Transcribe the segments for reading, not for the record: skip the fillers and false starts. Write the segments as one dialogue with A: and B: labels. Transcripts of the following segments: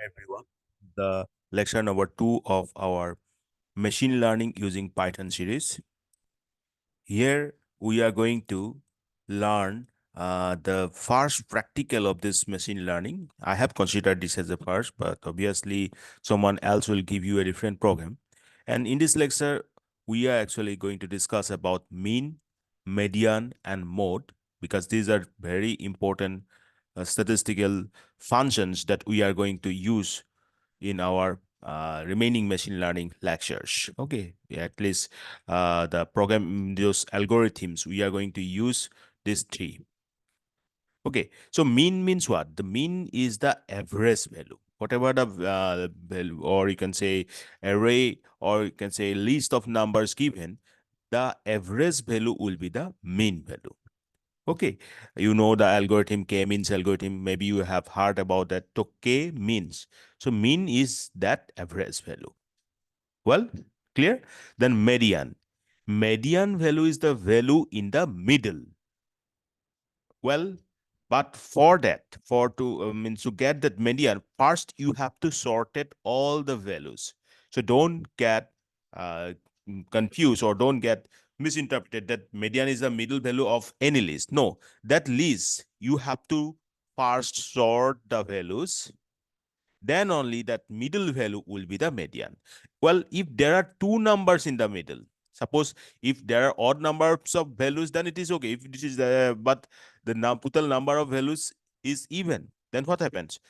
A: everyone. The lecture number 2 of our machine learning using Python series. Here we are going to learn the first practical of this machine learning. I have considered this as a first, but obviously someone else will give you a different program. And in this lecture, we are actually going to discuss about mean, median, and mode because these are very important statistical functions that we are going to use in our remaining machine learning lectures. Okay, at least the program, those algorithms, we are going to use these three. Okay, so mean means what? The mean is the average value. Whatever the value, or you can say array, or you can say list of numbers given, the average value will be the mean value. Okay, you know the algorithm K means algorithm. Maybe you have heard about that. So K means. So mean is that average value. Well, clear? Then median. Median value is the value in the middle. Well, but for that, for to means to get that median, first you have to sort it all the values. So don't get uh, confused or don't get misinterpreted that median is the middle value of any list. No, that list you have to first sort the values, then only that middle value will be the median. Well, if there are two numbers in the middle, suppose if there are odd numbers of values, then it is okay. If this is but the total number of values is even, then what happens?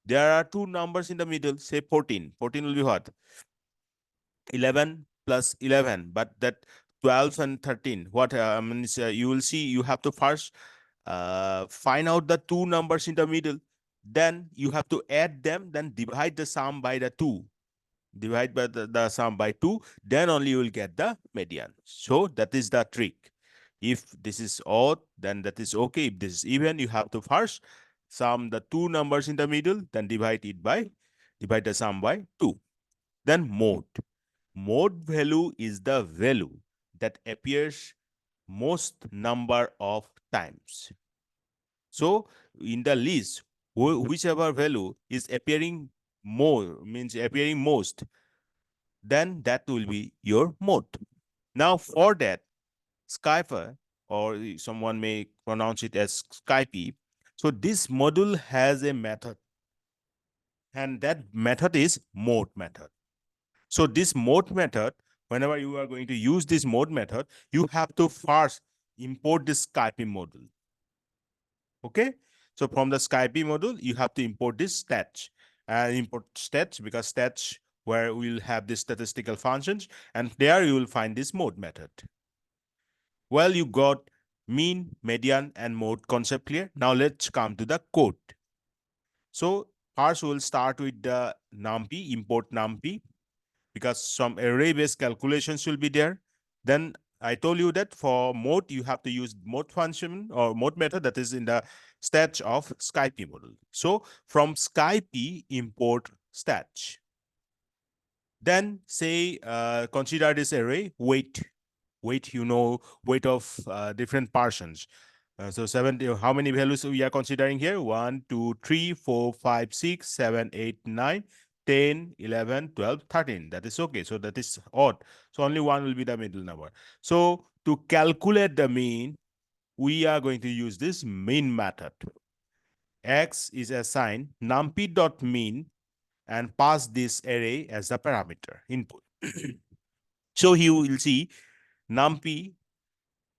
A: There are two numbers in the middle, say 14. 14 will be what? 11 plus 11, but that 12 and 13, what means you will see you have to first find out the two numbers in the middle, then you have to add them, then divide the sum by the 2, divide by the sum by 2, then only you will get the median. So that is the trick. If this is odd, then that is okay. If this is even, you have to first sum the two numbers in the middle, then divide the sum by 2. Then mode. Mode value is the value that appears most number of times. So in the list, whichever value is appearing more, means appearing most, then that will be your mode. Now for that, Skype, or someone may pronounce it as Skype. So this module has a method, and that method is mode method. So this mode method, whenever you are going to use this mode method, you have to first import this Skype module. Okay. So from the Skype module, you have to import this stats and import stats, because stats where we'll have the statistical functions, and there you will find this mode method. Well, you got mean, median, and mode concept clear. Now let's come to the code. So first we'll start with the numpy, import numpy, because some array-based calculations will be there. Then I told you that for mode, you have to use mode function or mode method that is in the stats of Skype model. So from Skype, import stats. Then say, consider this array weight. Weight, you know, weight of different persons. So 70, how many values we are considering here? 1, 2, 3, 4, 5, 6, 7, 8, 9, 10, 11, 12, 13. That is okay. So that is odd. So only one will be the middle number. So to calculate the mean, we are going to use this mean method. X is assigned numpy.mean and pass this array as the parameter input. So you will see numpy.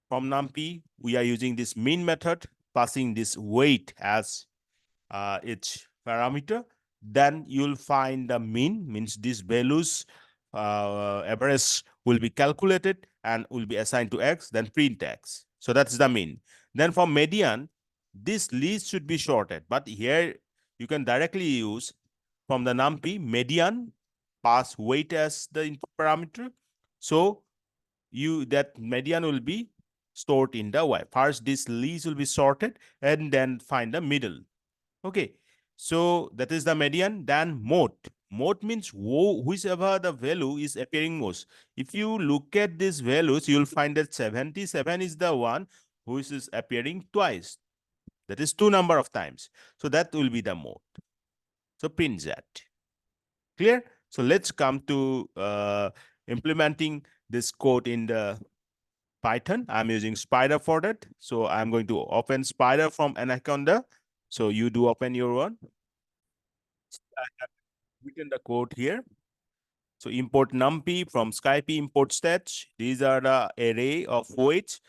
A: From numpy, we are using this mean method, passing this weight as its parameter. Then you'll find the mean, means these values average will be calculated and will be assigned to x, then print x. So that's the mean. Then for median, this list should be sorted, but here you can directly use from the numpy median, pass weight as the input parameter. So that median will be stored in the y. First, this list will be sorted and then find the middle. Okay, so that is the median. Then mode. Mode means whichever the value is appearing most. If you look at these values, you'll find that 77 is the one which is appearing twice. That is two number of times. So that will be the mode. So print that. Clear? So let's come to implementing this code in the Python. I'm using Spider for that. So I'm going to open Spider from Anaconda. So you do open your one. I have written the code here. So import numpy from Skype import stats. These are the array of weights.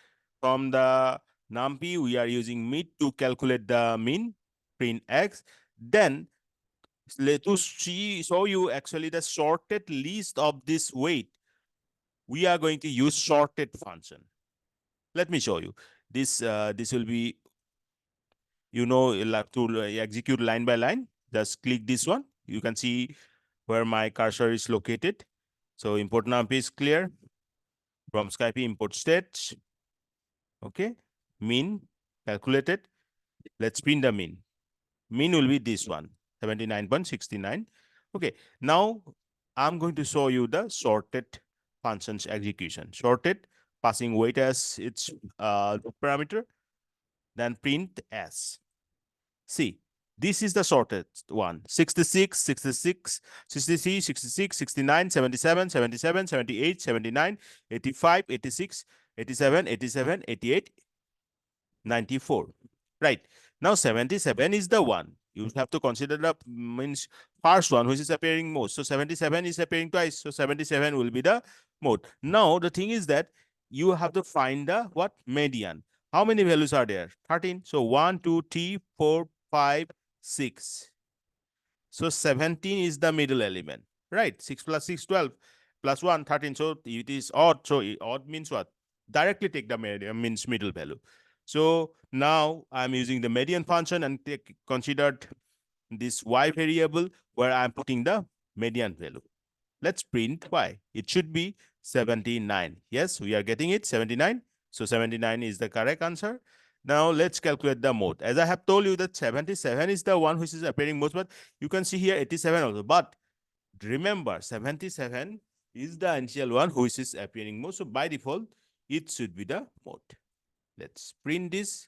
A: From the numpy, we are using mid to calculate the mean, print x. Then to show you actually the sorted list of this weight, we are going to use sorted function. Let me show you. This will be, you'll have to execute line by line. Just click this one. You can see where my cursor is located. So import numpy is clear. From Skype import stats. Okay. Mean calculated. Let's print the mean. Mean will be this one, 79.69. Okay. Now I'm going to show you the sorted functions execution. Sorted, passing weight as its parameter, then print s. See, this is the sorted one. 66, 66, 63, 66, 69, 77, 77, 78, 79, 85, 86, 87, 87, 88, 94. Right. Now 77 is the one. You have to consider the means first one, which is appearing most. So 77 is appearing twice. So 77 will be the mode. Now the thing is that you have to find the what? Median. How many values are there? 13. So 1, 2, 3, 4, 5, 6. So 17 is the middle element. Right. 6 plus 6, 12. Plus 1, 13. So it is odd. So odd means what? Directly take the median, means middle value. So now I'm using the median function and considered this y variable where I'm putting the median value. Let's print y. It should be 79. Yes, we are getting it, 79. So 79 is the correct answer. Now let's calculate the mode. As I have told you that 77 is the one which is appearing most, but you can see here 87 also. But remember, 77 is the initial one which is appearing most. So by default, it should be the mode. Let's print this.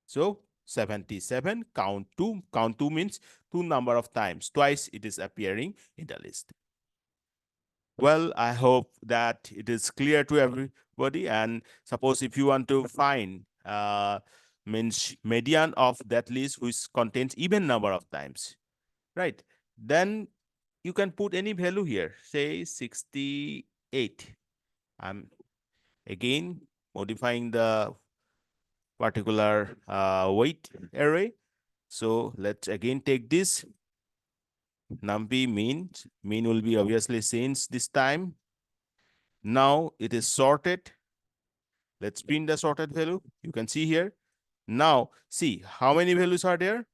A: So 77, count 2. Count 2 means 2 number of times. Twice it is appearing in the list. Well, I hope that it is clear to everybody. And suppose if you want to find means median of that list which contains even number of times, right? Then you can put any value here, say 68. I'm again modifying the particular weight array. So let's again take this numpy mean will be obviously changed this time. Now it is sorted. Let's print the sorted value. You can see here. Now see how many values are there.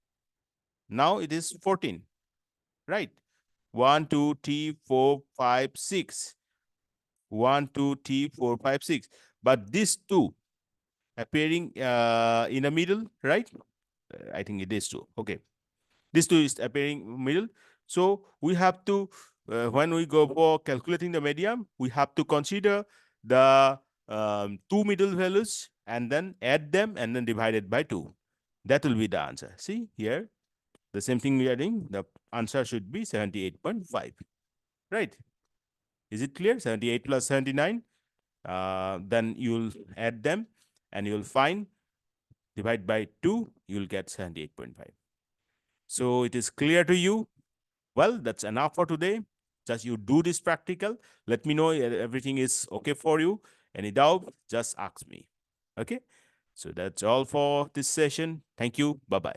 A: Now it is 14, right? 1, 2, 3, 4, 5, 6. 1, 2, 3, 4, 5, 6. But these two appearing in the middle, right? I think it is two. Okay. This two is appearing middle. So we have to, when we go for calculating the median, we have to consider the two middle values and then add them and then divide it by 2. That will be the answer. See here, the same thing we are doing. The answer should be 78.5. Right? Is it clear? 78 plus 79. Then you'll add them and you'll find, divide by 2, you'll get 78.5. So it is clear to you. Well, that's enough for today. Just you do this practical. Let me know everything is okay for you. Any doubt, just ask me. Okay. So that's all for this session. Thank you. Bye-bye.